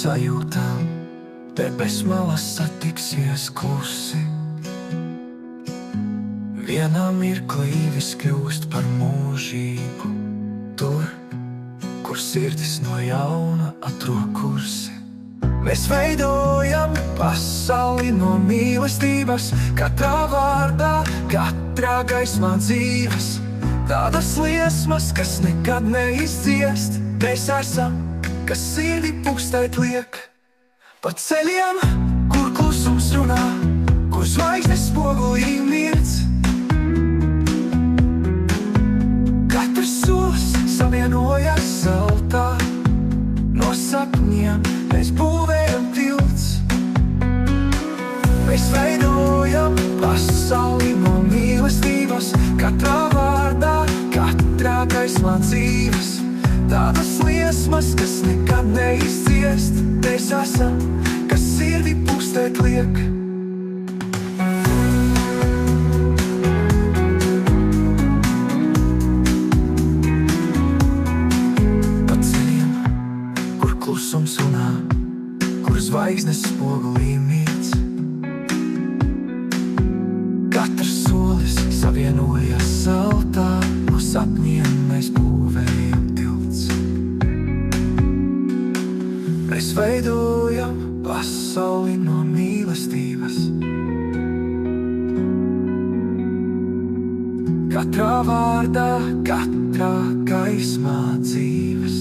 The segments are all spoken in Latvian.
sajūtām debes malas satiksies klusi. Vienā mirklī viss kļūst par mūžību, tur, kur sirdis no jauna atrod kursi. Mēs veidojam pasauli no mīlestības, katrā vārdā, katrā gaismā dzīves. Tādas liesmas, kas nekad neizdziest, mēs esam, kas sirdi pukstēt liek. Pa ceļiem, kur klusums runā, kur zvaigznes spogulī miedz. Katrs solis savienojas zeltā, no sapņiem mēs būvējam tilts. Mēs veidojam pasauli no mīlestības, katrā vārdā, katrā gaismā dzīves. Tādas liesmas, kas nekad neizciest, mēs esam, kas sirdi pukstēt liek. Pa ceļiem, kur klusums runā, kur zvaigznes spogulī miedz. Katrs solis savienojas zeltā, no sapņiem mēs būvējam tilts. Mēs veidojam pasauli no mīlestības, katrā vārdā, katrā gaismā dzīves.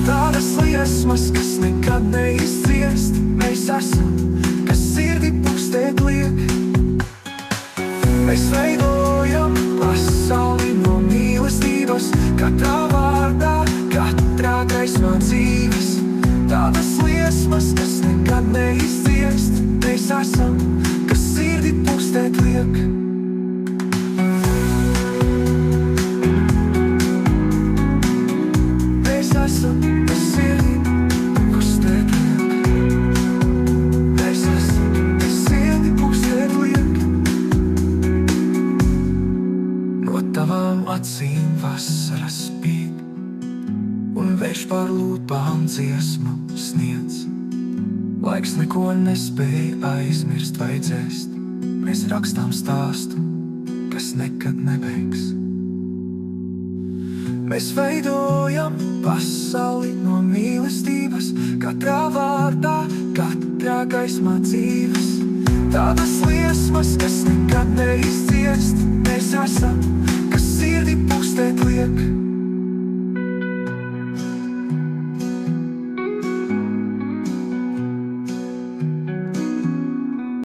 Tādas liesmas, kas nekad neizciest, mēs esam, kas sirdi pukstēt liek. Mēs veidojam pasauli no mīlestības, katrā vārdā, katrā gaismā dzīves. Tādas liesmas, kas nekad neizciest, mēs esam, kas sirdi pukstēt liek. Mēs esam, kas sirdi pukstēt liek. Mēs esam, kas sirdi pukstēt liek. No tavām acīm vasara spīd, un vējš pār lūpām dziesmu sniedz. Laiks neko nespēja aizmirst vai dzēst, mēs rakstām stāstu, kas nekad nebeigs. Mēs veidojam pasauli no mīlestības, katrā vārdā, katrā gaismā dzīves. Tādas liesmas, kas nekad neizciest, mēs esam, kas sirdi pukstēt liek.